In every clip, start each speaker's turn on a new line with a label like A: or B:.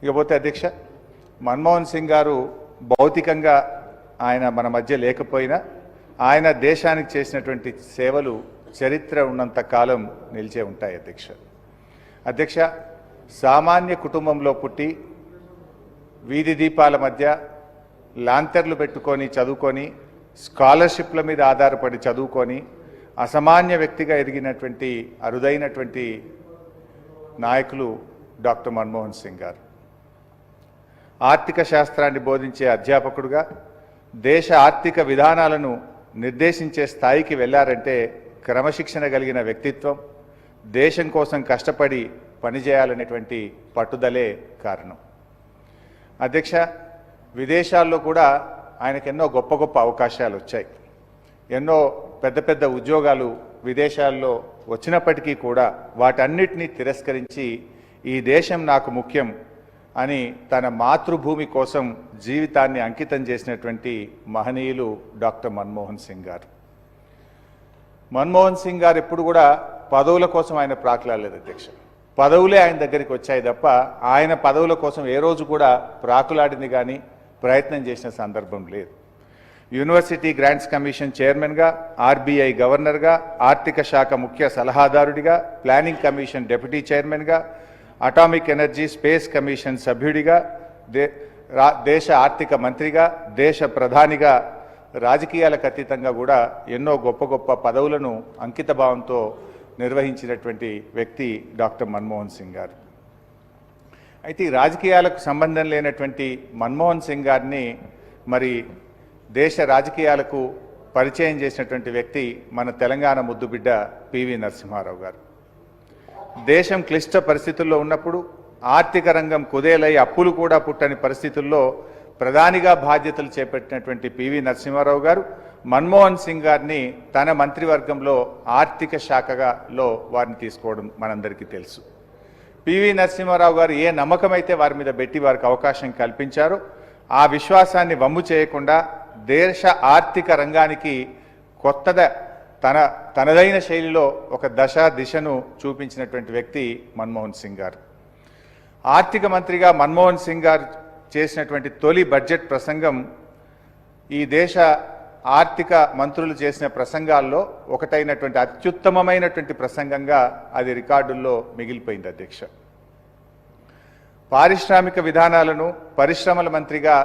A: ఇకపోతే అధ్యక్ష, మన్మోహన్ సింగ్ గారు భౌతికంగా ఆయన మన మధ్య లేకపోయినా ఆయన దేశానికి చేసినటువంటి సేవలు చరిత్ర ఉన్నంత కాలం నిలిచే ఉంటాయి అధ్యక్ష. సామాన్య కుటుంబంలో పుట్టి వీధి దీపాల మధ్య లాంతర్లు పెట్టుకొని చదువుకొని స్కాలర్షిప్ల మీద ఆధారపడి చదువుకొని అసామాన్య వ్యక్తిగా ఎదిగినటువంటి అరుదైనటువంటి నాయకులు డాక్టర్ మన్మోహన్ సింగ్ గారు. ఆర్థిక శాస్త్రాన్ని బోధించే అధ్యాపకుడుగా దేశ ఆర్థిక విధానాలను నిర్దేశించే స్థాయికి వెళ్ళారంటే క్రమశిక్షణ కలిగిన వ్యక్తిత్వం, దేశం కోసం కష్టపడి పనిచేయాలనేటువంటి పట్టుదలే కారణం. అధ్యక్ష, విదేశాల్లో కూడా ఆయనకు ఎన్నో గొప్ప గొప్ప అవకాశాలు వచ్చాయి. ఎన్నో పెద్ద పెద్ద ఉద్యోగాలు విదేశాల్లో వచ్చినప్పటికీ కూడా వాటన్నిటినీ తిరస్కరించి ఈ దేశం నాకు ముఖ్యం అని తన మాతృభూమి కోసం జీవితాన్ని అంకితం చేసినటువంటి మహనీయులు డాక్టర్ మన్మోహన్ సింగ్ గారు. మన్మోహన్ సింగ్ గారు ఎప్పుడు కూడా పదవుల కోసం ఆయన ప్రాకులాడలేదు అధ్యక్ష. పదవులే ఆయన దగ్గరికి వచ్చాయి తప్ప ఆయన పదవుల కోసం ఏ రోజు కూడా ప్రాకులాడింది కానీ ప్రయత్నం చేసిన సందర్భం లేదు. యూనివర్సిటీ గ్రాంట్స్ కమిషన్ చైర్మన్గా, ఆర్బీఐ గవర్నర్గా, ఆర్థిక శాఖ ముఖ్య సలహాదారుడిగా, ప్లానింగ్ కమిషన్ డిప్యూటీ చైర్మన్గా, అటామిక్ ఎనర్జీ స్పేస్ కమిషన్ సభ్యుడిగా, దేశ ఆర్థిక మంత్రిగా, దేశ ప్రధానిగా, రాజకీయాలకు అతీతంగా కూడా ఎన్నో గొప్ప గొప్ప పదవులను అంకితభావంతో నిర్వహించినటువంటి వ్యక్తి డాక్టర్ మన్మోహన్ సింగ్ గారు. అయితే ఈ రాజకీయాలకు సంబంధం లేనటువంటి మన్మోహన్ సింగ్ గారిని మరి దేశ రాజకీయాలకు పరిచయం చేసినటువంటి వ్యక్తి మన తెలంగాణ ముద్దుబిడ్డ పివి నరసింహారావు గారు. దేశం క్లిష్ట పరిస్థితుల్లో ఉన్నప్పుడు, ఆర్థిక రంగం కుదేలై అప్పులు కూడా పుట్టని పరిస్థితుల్లో ప్రధానిగా బాధ్యతలు చేపట్టినటువంటి పివి నరసింహారావు గారు మన్మోహన్ సింగ్ గారిని తన మంత్రివర్గంలో ఆర్థిక శాఖలో వారిని తీసుకోవడం మనందరికీ తెలుసు. పివి నరసింహారావు గారు ఏ నమ్మకం అయితే వారి మీద పెట్టి వారికి అవకాశం కల్పించారో ఆ విశ్వాసాన్ని వమ్ము చేయకుండా దేశ ఆర్థిక రంగానికి తనదైన శైలిలో ఒక దిశను చూపించినటువంటి వ్యక్తి మన్మోహన్ సింగ్ గారు. ఆర్థిక మంత్రిగా మన్మోహన్ సింగ్ గారు చేసినటువంటి తొలి బడ్జెట్ ప్రసంగం ఈ దేశ ఆర్థిక మంత్రులు చేసిన ప్రసంగాల్లో ఒకటైనటువంటి అత్యుత్తమమైనటువంటి ప్రసంగంగా అది రికార్డుల్లో మిగిలిపోయింది అధ్యక్ష. పారిశ్రామిక విధానాలను పరిశ్రమల మంత్రిగా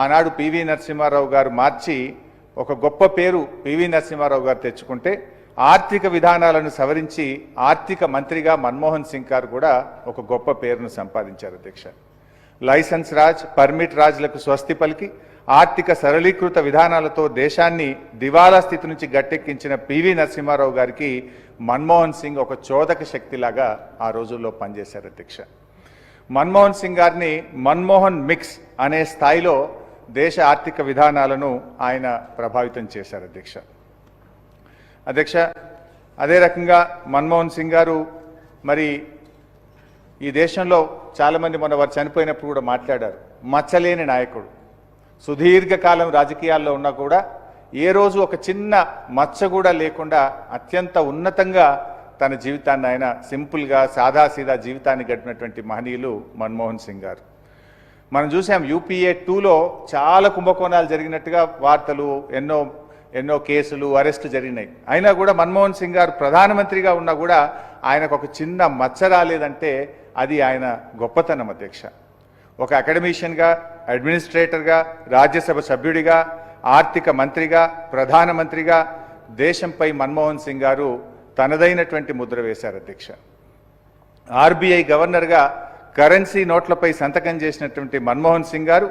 A: ఆనాడు పివి నరసింహారావు గారు మార్చి ఒక గొప్ప పేరు పివి నరసింహారావు గారు తెచ్చుకుంటే, ఆర్థిక విధానాలను సవరించి ఆర్థిక మంత్రిగా మన్మోహన్ సింగ్ గారు కూడా ఒక గొప్ప పేరును సంపాదించారు అధ్యక్ష. లైసెన్స్ రాజ్, పర్మిట్ రాజ్లకు స్వస్తి పలికి ఆర్థిక సరళీకృత విధానాలతో దేశాన్ని దివాలా స్థితి నుంచి గట్టెక్కించిన పివి నరసింహారావు గారికి మన్మోహన్ సింగ్ ఒక చోదక శక్తిలాగా ఆ రోజుల్లో పనిచేశారు అధ్యక్ష. మన్మోహన్ సింగ్ గారిని మన్మోహన్ మిక్స్ అనే స్థాయిలో దేశ ఆర్థిక విధానాలను ఆయన ప్రభావితం చేశారు అధ్యక్ష. అదే రకంగా మన్మోహన్ సింగ్ గారు మరి ఈ దేశంలో చాలామంది మొన్న వారు చనిపోయినప్పుడు కూడా మాట్లాడారు, మచ్చలేని నాయకుడు. సుదీర్ఘకాలం రాజకీయాల్లో ఉన్నా కూడా ఏ రోజు ఒక చిన్న మచ్చ కూడా లేకుండా అత్యంత ఉన్నతంగా తన జీవితాన్ని ఆయన సింపుల్గా సాదాసీదా జీవితాన్ని గడిపినటువంటి మహనీయులు మన్మోహన్ సింగ్ గారు. మనం చూసాం UPA 2లో చాలా కుంభకోణాలు జరిగినట్టుగా వార్తలు, ఎన్నో కేసులు, అరెస్టులు జరిగినాయి. అయినా కూడా మన్మోహన్ సింగ్ గారు ప్రధానమంత్రిగా ఉన్నా కూడా ఆయనకు ఒక చిన్న మచ్చ రాలేదంటే అది ఆయన గొప్పతనం అధ్యక్ష. ఒక అకాడమిషియన్గా, అడ్మినిస్ట్రేటర్గా, రాజ్యసభ సభ్యుడిగా, ఆర్థిక మంత్రిగా, ప్రధానమంత్రిగా దేశంపై మన్మోహన్ సింగ్ గారు తనదైనటువంటి ముద్ర వేశారు అధ్యక్ష. RBI గవర్నర్గా కరెన్సీ నోట్లపై సంతకం చేసినటువంటి మన్మోహన్ సింగ్ గారు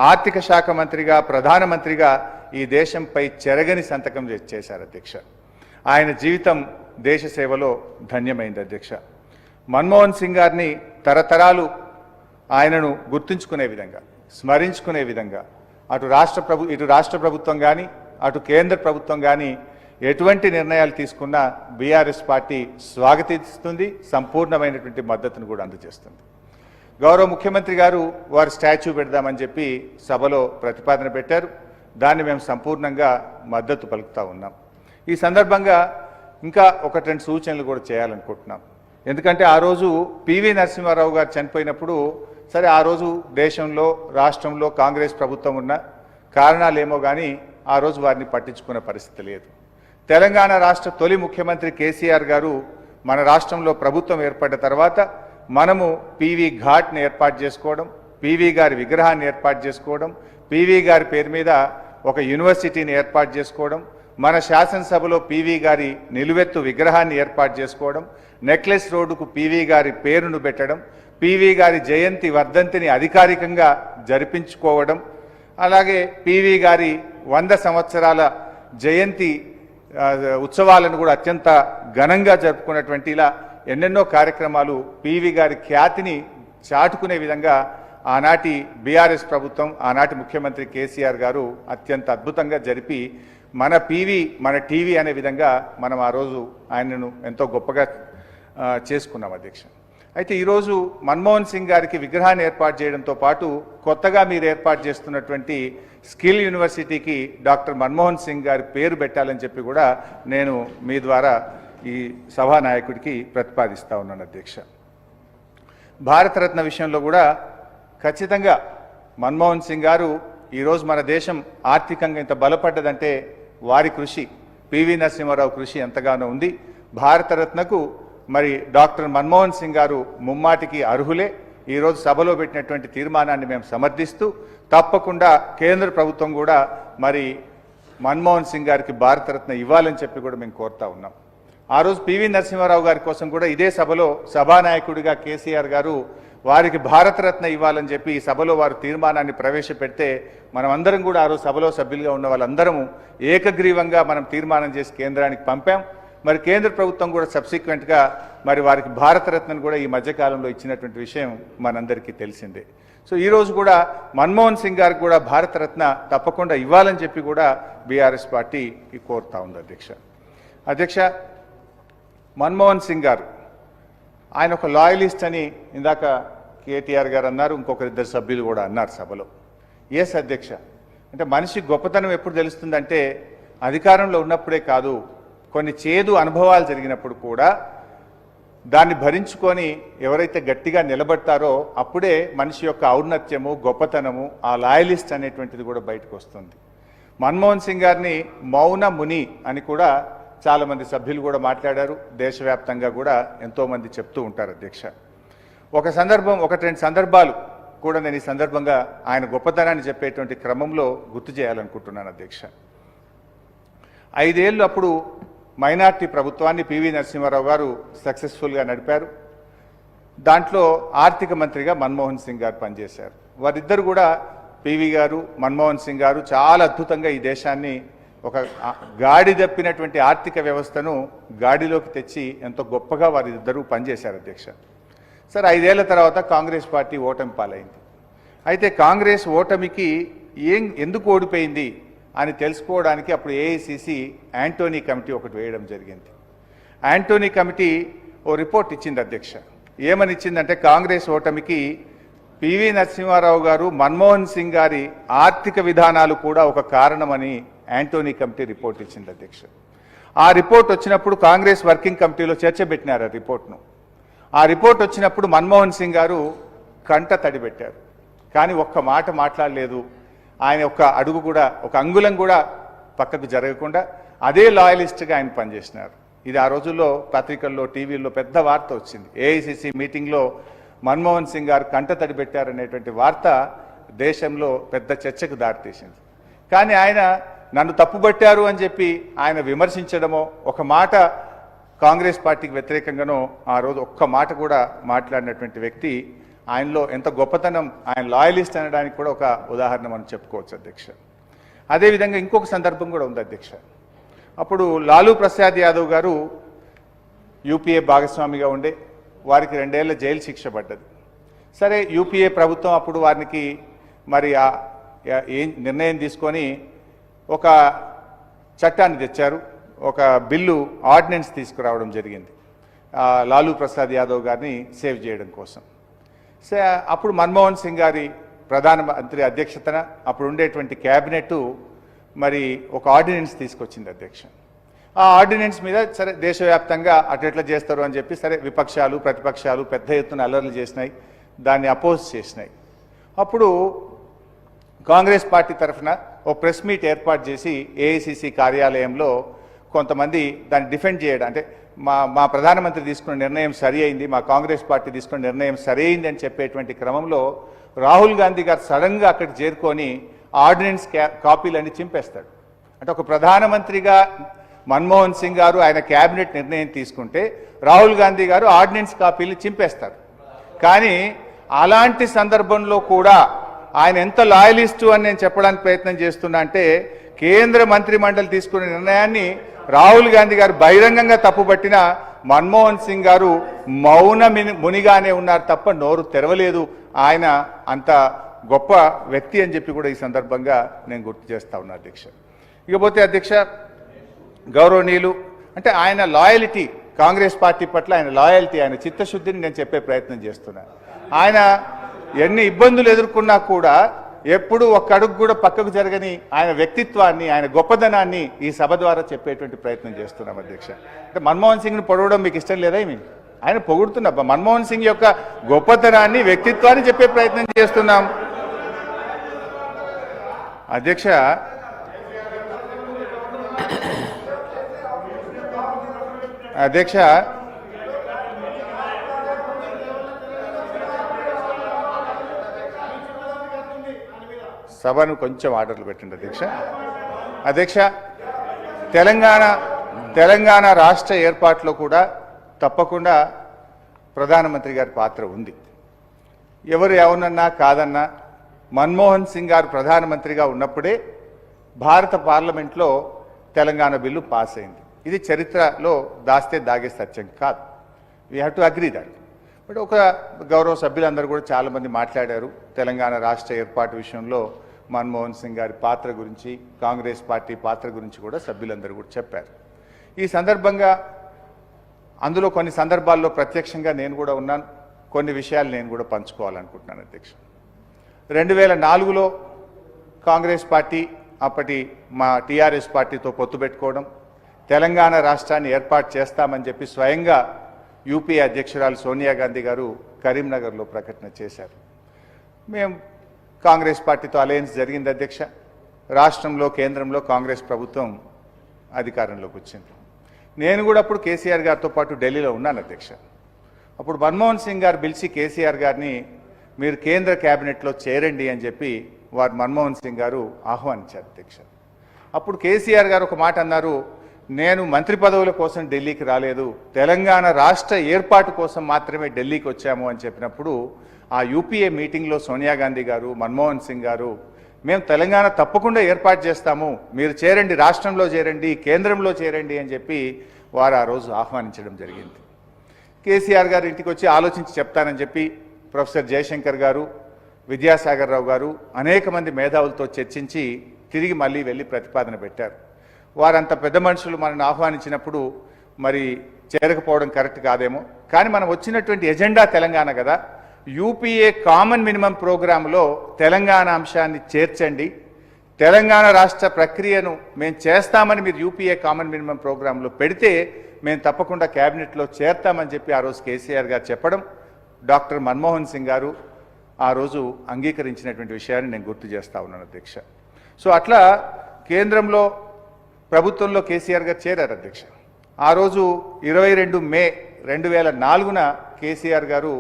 A: ఆర్థిక శాఖ మంత్రిగా, ప్రధానమంత్రిగా ఈ దేశంపై చెరగని సంతకం చేశారు అధ్యక్ష. ఆయన జీవితం దేశ సేవలో ధన్యమైంది అధ్యక్ష. మన్మోహన్ సింగ్ గారిని తరతరాలు ఆయనను గుర్తుంచుకునే విధంగా, స్మరించుకునే విధంగా ఇటు రాష్ట్ర ప్రభుత్వం కానీ అటు కేంద్ర ప్రభుత్వం కానీ ఎటువంటి నిర్ణయాలు తీసుకున్నా బీఆర్ఎస్ పార్టీ స్వాగతిస్తుంది, సంపూర్ణమైనటువంటి మద్దతును కూడా అందజేస్తుంది. గౌరవ ముఖ్యమంత్రి గారు వారి స్టాచ్యూ పెడదామని చెప్పి సభలో ప్రతిపాదన పెట్టారు. దాన్ని మేము సంపూర్ణంగా మద్దతు పలుకుతూ ఉన్నాం. ఈ సందర్భంగా ఇంకా ఒకటి రెండు సూచనలు కూడా చేయాలనుకుంటున్నాం. ఎందుకంటే ఆ రోజు పివి నరసింహారావు గారు చనిపోయినప్పుడు సరే ఆ రోజు దేశంలో రాష్ట్రంలో కాంగ్రెస్ ప్రభుత్వం ఉన్న కారణాలేమో కానీ ఆ రోజు వారిని పట్టించుకునే పరిస్థితి లేదు. తెలంగాణ రాష్ట్ర తొలి ముఖ్యమంత్రి కేసీఆర్ గారు మన రాష్ట్రంలో ప్రభుత్వం ఏర్పడ్డ తర్వాత మనము పివి ఘాట్ని ఏర్పాటు చేసుకోవడం, పివి గారి విగ్రహాన్ని ఏర్పాటు చేసుకోవడం, పివి గారి పేరు మీద ఒక యూనివర్సిటీని ఏర్పాటు చేసుకోవడం, మన శాసనసభలో పివి గారి నిలువెత్తు విగ్రహాన్ని ఏర్పాటు చేసుకోవడం, నెక్లెస్ రోడ్డుకు పివి గారి పేరును పెట్టడం, పివి గారి జయంతి వర్ధంతిని అధికారికంగా జరిపించుకోవడం, అలాగే పివి గారి 100 సంవత్సరాల జయంతి ఉత్సవాలను కూడా అత్యంత ఘనంగా జరుపుకున్నటువంటి ఇలా ఎన్నెన్నో కార్యక్రమాలు పివి గారి ఖ్యాతిని చాటుకునే విధంగా ఆనాటి బీఆర్ఎస్ ప్రభుత్వం, ఆనాటి ముఖ్యమంత్రి కేసీఆర్ గారు అత్యంత అద్భుతంగా జరిపి మన పివి మన టీవీ అనే విధంగా మనం ఆ రోజు ఆయనను ఎంతో గొప్పగా చేసుకున్నాం అధ్యక్ష. అయితే ఈరోజు మన్మోహన్ సింగ్ గారికి విగ్రహాన్ని ఏర్పాటు చేయడంతో పాటు కొత్తగా మీరు ఏర్పాటు చేస్తున్నటువంటి స్కిల్ యూనివర్సిటీకి డాక్టర్ మన్మోహన్ సింగ్ గారి పేరు పెట్టాలని చెప్పి కూడా నేను మీ ద్వారా ఈ సభానాయకుడికి ప్రతిపాదిస్తూ ఉన్నాను అధ్యక్ష. భారతరత్న విషయంలో కూడా ఖచ్చితంగా మన్మోహన్ సింగ్ గారు ఈరోజు మన దేశం ఆర్థికంగా ఇంత బలపడ్డదంటే వారి కృషి, పివి నరసింహారావు కృషి ఎంతగానో ఉంది. భారతరత్నకు మరి డాక్టర్ మన్మోహన్ సింగ్ గారు ముమ్మాటికి అర్హులే. ఈరోజు సభలో పెట్టినటువంటి తీర్మానాన్ని మేము సమర్థిస్తూ తప్పకుండా కేంద్ర ప్రభుత్వం కూడా మరి మన్మోహన్ సింగ్ గారికి భారతరత్న ఇవ్వాలని చెప్పి కూడా మేము కోరుతా ఉన్నాం. ఆ రోజు పివి నరసింహారావు గారి కోసం కూడా ఇదే సభలో సభానాయకుడిగా కేసీఆర్ గారు వారికి భారతరత్న ఇవ్వాలని చెప్పి ఈ సభలో వారు తీర్మానాన్ని ప్రవేశపెడితే మనమందరం కూడా ఆ రోజు సభలో సభ్యులుగా ఉన్న వాళ్ళందరము ఏకగ్రీవంగా మనం తీర్మానం చేసి కేంద్రానికి పంపాం. మరి కేంద్ర ప్రభుత్వం కూడా సబ్సిక్వెంట్గా మరి వారికి భారతరత్నను కూడా ఈ మధ్యకాలంలో ఇచ్చినటువంటి విషయం మనందరికీ తెలిసిందే. సో ఈరోజు కూడా మన్మోహన్ సింగ్ గారికి కూడా భారతరత్న తప్పకుండా ఇవ్వాలని చెప్పి కూడా బీఆర్ఎస్ పార్టీ కోరుతా ఉంది అధ్యక్ష. మన్మోహన్ సింగ్ గారు ఆయన ఒక లాయలిస్ట్ అని ఇందాక కేటీఆర్ గారు అన్నారు, ఇంకొకరిద్దరు సభ్యులు కూడా అన్నారు సభలో. ఎస్ అధ్యక్ష, అంటే మనిషి గొప్పతనం ఎప్పుడు తెలుస్తుందంటే అధికారంలో ఉన్నప్పుడే కాదు, కొన్ని చేదు అనుభవాలు జరిగినప్పుడు కూడా దాన్ని భరించుకొని ఎవరైతే గట్టిగా నిలబడతారో అప్పుడే మనిషి యొక్క ఔన్నత్యము, గొప్పతనము, ఆ లాయలిస్ట్ అనేటువంటిది కూడా బయటకు వస్తుంది. మన్మోహన్ సింగ్ గారిని మౌన ముని అని కూడా చాలామంది సభ్యులు కూడా మాట్లాడారు. దేశవ్యాప్తంగా కూడా ఎంతోమంది చెప్తూ ఉంటారు అధ్యక్ష. ఒకటి రెండు సందర్భాలు కూడా నేను ఈ సందర్భంగా ఆయన గొప్పతనాన్ని చెప్పేటువంటి క్రమంలో గుర్తు చేయాలనుకుంటున్నాను అధ్యక్ష. 5 ఏళ్ళు అప్పుడు మైనార్టీ ప్రభుత్వాన్ని పివి నరసింహారావు గారు సక్సెస్ఫుల్గా నడిపారు. దాంట్లో ఆర్థిక మంత్రిగా మన్మోహన్ సింగ్ గారు పనిచేశారు. వారిద్దరు కూడా పివి గారు, మన్మోహన్ సింగ్ గారు చాలా అద్భుతంగా ఈ దేశాన్ని ఒక గాడి తప్పినటువంటి ఆర్థిక వ్యవస్థను గాడిలోకి తెచ్చి ఎంతో గొప్పగా వారిద్దరూ పనిచేశారు అధ్యక్ష. సరే 5 ఏళ్ల తర్వాత కాంగ్రెస్ పార్టీ ఓటమి పాలైంది. అయితే కాంగ్రెస్ ఓటమికి ఎందుకు ఓడిపోయింది అని తెలుసుకోవడానికి అప్పుడు ఏఐసిసి యాంటోనీ కమిటీ ఒకటి వేయడం జరిగింది. యాంటోనీ కమిటీ ఓ రిపోర్ట్ ఇచ్చింది అధ్యక్ష. ఏమని ఇచ్చిందంటే కాంగ్రెస్ ఓటమికి పివి నరసింహారావు గారు, మన్మోహన్ సింగ్ గారి ఆర్థిక విధానాలు కూడా ఒక కారణమని యాంటోనీ కమిటీ రిపోర్ట్ ఇచ్చింది అధ్యక్ష. ఆ రిపోర్ట్ వచ్చినప్పుడు కాంగ్రెస్ వర్కింగ్ కమిటీలో చర్చ పెట్టినారు ఆ రిపోర్ట్ను. ఆ రిపోర్ట్ వచ్చినప్పుడు మన్మోహన్ సింగ్ గారు కంట తడిపెట్టారు, కానీ ఒక్క మాట మాట్లాడలేదు. ఆయన ఒక్క అడుగు కూడా, ఒక అంగుళం కూడా పక్కకు జరగకుండా అదే లాయలిస్ట్గా ఆయన పనిచేసినారు. ఇది ఆ రోజుల్లో పత్రికల్లో, టీవీల్లో పెద్ద వార్త వచ్చింది. ఏఐసిసి మీటింగ్లో మన్మోహన్ సింగ్ గారు కంట తడిపెట్టారనేటువంటి వార్త దేశంలో పెద్ద చర్చకు దారితీసింది. కానీ ఆయన నన్ను తప్పుబట్టారు అని చెప్పి ఆయన విమర్శించడమో, ఒక మాట కాంగ్రెస్ పార్టీకి వ్యతిరేకంగానో ఆ రోజు ఒక్క మాట కూడా మాట్లాడినటువంటి వ్యక్తి, ఆయనలో ఎంత గొప్పతనం, ఆయన లాయలిస్ట్ అనడానికి కూడా ఒక ఉదాహరణ మనం చెప్పుకోవచ్చు అధ్యక్ష. అదేవిధంగా ఇంకొక సందర్భం కూడా ఉంది అధ్యక్ష. అప్పుడు లాలూ ప్రసాద్ యాదవ్ గారు యూపీఏ భాగస్వామిగా ఉండే, వారికి 2 ఏళ్ల జైలు శిక్ష పడ్డది. సరే యూపీఏ ప్రభుత్వం అప్పుడు వారికి మరి ఏం నిర్ణయం తీసుకొని ఒక చట్టాన్ని తెచ్చారు, ఒక బిల్లు ఆర్డినెన్స్ తీసుకురావడం జరిగింది లాలూ ప్రసాద్ యాదవ్ గారిని సేవ్ చేయడం కోసం. అప్పుడు మన్మోహన్ సింగ్ గారి ప్రధానమంత్రి అధ్యక్షతన అప్పుడు ఉండేటువంటి క్యాబినెట్ మరి ఒక ఆర్డినెన్స్ తీసుకొచ్చింది అధ్యక్ష. ఆ ఆర్డినెన్స్ మీద సరే దేశవ్యాప్తంగా అటు ఎట్లా చేస్తారు అని చెప్పి సరే విపక్షాలు ప్రతిపక్షాలు పెద్ద ఎత్తున అల్లర్లు చేసినాయి. దాన్ని అపోజ్ చేసినాయి. అప్పుడు కాంగ్రెస్ పార్టీ తరఫున ఓ ప్రెస్ మీట్ ఏర్పాటు చేసి ఏఐసిసి కార్యాలయంలో కొంతమంది దాన్ని డిఫెండ్ చేయడం, అంటే మా ప్రధానమంత్రి తీసుకున్న నిర్ణయం సరి అయింది, మా కాంగ్రెస్ పార్టీ తీసుకున్న నిర్ణయం సరి అయింది అని చెప్పేటువంటి క్రమంలో రాహుల్ గాంధీ గారు సడన్గా అక్కడికి చేరుకొని ఆర్డినెన్స్ కాపీలన్నీ చింపేస్తాడు. అంటే ఒక ప్రధానమంత్రిగా మన్మోహన్ సింగ్ గారు ఆయన క్యాబినెట్ నిర్ణయం తీసుకుంటే రాహుల్ గాంధీ గారు ఆర్డినెన్స్ కాపీలు చింపేస్తారు. కానీ అలాంటి సందర్భంలో కూడా ఆయన ఎంత లాయలిస్టు అని నేను చెప్పడానికి ప్రయత్నం చేస్తున్నా అంటే, కేంద్ర మంత్రి మండలి తీసుకున్న నిర్ణయాన్ని రాహుల్ గాంధీ గారు బహిరంగంగా తప్పుపట్టిన మన్మోహన్ సింగ్ గారు మౌన మునిగానే ఉన్నారు తప్ప నోరు తెరవలేదు. ఆయన అంత గొప్ప వ్యక్తి అని చెప్పి కూడా ఈ సందర్భంగా నేను గుర్తు చేస్తా ఉన్నా అధ్యక్ష. ఇకపోతే అధ్యక్ష, గౌరవనీయులు, అంటే ఆయన లాయల్టీ, కాంగ్రెస్ పార్టీ పట్ల ఆయన లాయల్టీ, ఆయన చిత్తశుద్ధిని నేను చెప్పే ప్రయత్నం చేస్తున్నా. ఆయన ఎన్ని ఇబ్బందులు ఎదుర్కొన్నా కూడా ఎప్పుడు ఒక్క అడుగు కూడా పక్కకు జరగని ఆయన వ్యక్తిత్వాన్ని, ఆయన గొప్పదనాన్ని ఈ సభ ద్వారా చెప్పేటువంటి ప్రయత్నం చేస్తున్నాం అధ్యక్ష. అంటే మన్మోహన్ సింగ్ని పొడవడం మీకు ఇష్టం లేదా? ఆయన పొగుడుతున్నా మన్మోహన్ సింగ్ యొక్క గొప్పతనాన్ని, వ్యక్తిత్వాన్ని చెప్పే ప్రయత్నం చేస్తున్నాం అధ్యక్ష. అధ్యక్ష, సభను కొంచెం ఆర్డర్లు పెట్టండి అధ్యక్ష. అధ్యక్ష, తెలంగాణ రాష్ట్ర ఏర్పాటులో కూడా తప్పకుండా ప్రధానమంత్రి గారి పాత్ర ఉంది. ఎవరు ఎవరన్నా కాదన్నా మన్మోహన్ సింగ్ గారు ప్రధానమంత్రిగా ఉన్నప్పుడే భారత పార్లమెంట్లో తెలంగాణ బిల్లు పాస్ అయింది. ఇది చరిత్రలో దాస్తే దాగే సత్యం కాదు. We have to agree that. But ఒక గౌరవ సభ్యులందరూ కూడా చాలామంది మాట్లాడారు తెలంగాణ రాష్ట్ర ఏర్పాటు విషయంలో మన్మోహన్ సింగ్ గారి పాత్ర గురించి, కాంగ్రెస్ పార్టీ పాత్ర గురించి కూడా సభ్యులందరూ కూడా చెప్పారు. ఈ సందర్భంగా అందులో కొన్ని సందర్భాల్లో ప్రత్యక్షంగా నేను కూడా ఉన్నాను, కొన్ని విషయాలు నేను కూడా పంచుకోవాలనుకుంటున్నాను అధ్యక్ష. 2004లో కాంగ్రెస్ పార్టీ అప్పటి మా టీఆర్ఎస్ పార్టీతో పొత్తు పెట్టుకోవడం, తెలంగాణ రాష్ట్రాన్ని ఏర్పాటు చేస్తామని చెప్పి స్వయంగా యూపీఏ అధ్యక్షురాలు సోనియా గాంధీ గారు కరీంనగర్లో ప్రకటన చేశారు. మేము కాంగ్రెస్ పార్టీతో అలయన్స్ జరిగింది అధ్యక్ష. రాష్ట్రంలో, కేంద్రంలో కాంగ్రెస్ ప్రభుత్వం అధికారంలోకి వచ్చింది. నేను కూడా అప్పుడు కేసీఆర్ గారితో పాటు ఢిల్లీలో ఉన్నాను అధ్యక్ష. అప్పుడు మన్మోహన్ సింగ్ గారు పిలిచి కేసీఆర్ గారిని మీరు కేంద్ర క్యాబినెట్లో చేరండి అని చెప్పి వారు మన్మోహన్ సింగ్ గారు ఆహ్వానించారు అధ్యక్ష. అప్పుడు కేసీఆర్ గారు ఒక మాట అన్నారు, నేను మంత్రి పదవుల కోసం ఢిల్లీకి రాలేదు, తెలంగాణ రాష్ట్ర ఏర్పాటు కోసం మాత్రమే ఢిల్లీకి వచ్చాము అని చెప్పినప్పుడు ఆ యూపీఏ మీటింగ్లో సోనియా గాంధీ గారు, మన్మోహన్ సింగ్ గారు, మేము తెలంగాణ తప్పకుండా ఏర్పాటు చేస్తాము, మీరు చేరండి, రాష్ట్రంలో చేరండి, కేంద్రంలో చేరండి అని చెప్పి వారు ఆ రోజు ఆహ్వానించడం జరిగింది. కేసీఆర్ గారు ఇంటికి వచ్చి ఆలోచించి చెప్తానని చెప్పి ప్రొఫెసర్ జయశంకర్ గారు, విద్యాసాగర్ రావు గారు అనేక మంది మేధావులతో చర్చించి తిరిగి మళ్ళీ వెళ్ళి ప్రతిపాదన పెట్టారు. వారంత పెద్ద మనుషులు మనల్ని ఆహ్వానించినప్పుడు మరి చేరకపోవడం కరెక్ట్ కాదేమో, కానీ మనం వచ్చినటువంటి ఎజెండా తెలంగాణ కదా, యూపీఏ కామన్ మినిమం ప్రోగ్రాంలో తెలంగాణ అంశాన్ని చేర్చండి, తెలంగాణ రాష్ట్ర ప్రక్రియను మేము చేస్తామని మీరు యూపీఏ కామన్ మినిమం ప్రోగ్రాంలో పెడితే మేము తప్పకుండా క్యాబినెట్లో చేర్తామని చెప్పి ఆ రోజు కేసీఆర్ గారు చెప్పడం, డాక్టర్ మన్మోహన్ సింగ్ గారు ఆ రోజు అంగీకరించినటువంటి విషయాన్ని నేను గుర్తు చేస్తా ఉన్నాను అధ్యక్ష. సో అట్లా కేంద్రంలో, ప్రభుత్వంలో కేసీఆర్ గారు చేరారు అధ్యక్ష. ఆ రోజు 22 మే 2004న కేసీఆర్ గారు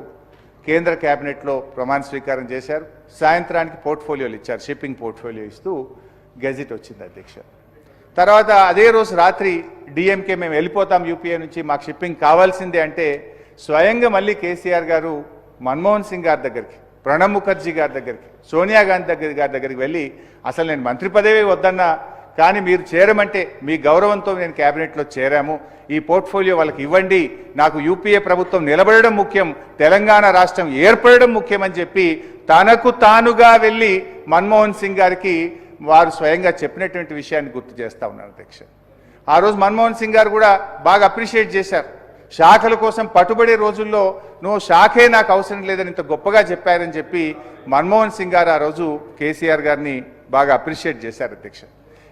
A: కేంద్ర క్యాబినెట్లో ప్రమాణ స్వీకారం చేశారు. సాయంత్రానికి పోర్ట్ఫోలియోలు ఇచ్చారు, షిప్పింగ్ పోర్ట్ఫోలియో ఇస్తూ గెజిట్ వచ్చింది అధ్యక్ష. తర్వాత అదే రోజు రాత్రి డిఎంకే మేము వెళ్ళిపోతాం యూపీఏ నుంచి, మాకు షిప్పింగ్ కావాల్సిందే అంటే స్వయంగా మళ్ళీ కేసీఆర్ గారు మన్మోహన్ సింగ్ గారి దగ్గరికి, ప్రణబ్ ముఖర్జీ గారి దగ్గరికి, సోనియా గాంధీ గారి దగ్గరికి వెళ్ళి అసలు నేను మంత్రి పదవి వద్దన్నా, కానీ మీరు చేరమంటే మీ గౌరవంతో నేను క్యాబినెట్లో చేరాము, ఈ పోర్ట్ఫోలియో వాళ్ళకి ఇవ్వండి, నాకు యూపీఏ ప్రభుత్వం నిలబడడం ముఖ్యం, తెలంగాణ రాష్ట్రం ఏర్పడడం ముఖ్యమని చెప్పి తనకు తానుగా వెళ్ళి మన్మోహన్ సింగ్ గారికి వారు స్వయంగా చెప్పినటువంటి విషయాన్ని గుర్తు చేస్తా ఉన్నారు అధ్యక్ష. ఆ రోజు మన్మోహన్ సింగ్ గారు కూడా బాగా అప్రిషియేట్ చేశారు. శాఖల కోసం పట్టుబడే రోజుల్లో నువ్వు శాఖే నాకు అవసరం లేదని ఇంత గొప్పగా చెప్పారని చెప్పి మన్మోహన్ సింగ్ గారు ఆ రోజు కేసీఆర్ గారిని బాగా అప్రిషియేట్ చేశారు అధ్యక్ష.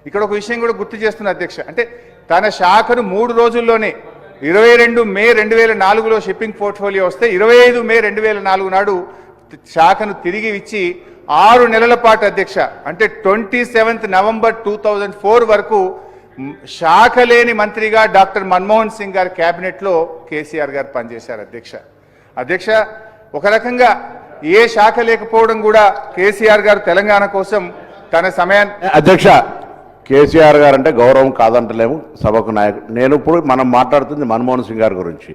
A: ఇక్కడ ఒక విషయం కూడా గుర్తు చేస్తున్న అధ్యక్ష, అంటే తన శాఖను 3 రోజుల్లోనే 22 మే 2004లో షిప్పింగ్ పోర్ట్ఫోలియో వస్తే 25 మే 2004 నాడు శాఖను తిరిగి ఇచ్చి 6 నెలల పాటు అధ్యక్ష, అంటే 27 నవంబర్ 2004 వరకు శాఖ లేని మంత్రిగా డాక్టర్ మన్మోహన్ సింగ్ గారి కేబినెట్లో కేసీఆర్ గారు పనిచేశారు అధ్యక్ష. ఒక రకంగా ఏ శాఖ లేకపోవడం కూడా కేసీఆర్ గారు తెలంగాణ కోసం తన సమయాన్ని
B: అధ్యక్ష కేసీఆర్ గారు అంటే గౌరవం కాదంటలేము సభకు నాయకుడు. నేను ఇప్పుడు మనం మాట్లాడుతుంది మన్మోహన్ సింగ్ గారి గురించి.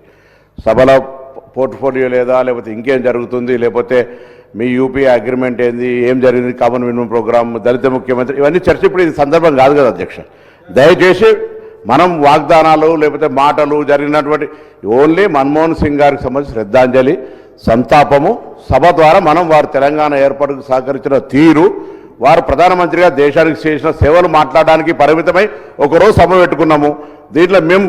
B: సభలో పోర్ట్ఫోలియో లేదా, లేకపోతే ఇంకేం జరుగుతుంది, లేకపోతే మీ యూపీఏ అగ్రిమెంట్ ఏంది, ఏం జరిగింది, కామన్ మినిమం ప్రోగ్రామ్, దళిత ముఖ్యమంత్రి, ఇవన్నీ చర్చ ఇప్పుడు ఇది సందర్భం కాదు కదా అధ్యక్ష. దయచేసి మనం వాగ్దానాలు లేకపోతే మాటలు జరిగినటువంటి ఓన్లీ మన్మోహన్ సింగ్ గారికి సంబంధించి శ్రద్ధాంజలి, సంతాపము, సభ ద్వారా మనం వారు తెలంగాణ ఏర్పాటుకు సహకరించిన తీరు, వారు ప్రధానమంత్రిగా దేశానికి చేసిన సేవలు మాట్లాడడానికి పరిమితమై ఒకరోజు సభ పెట్టుకున్నాము. దీంట్లో మేము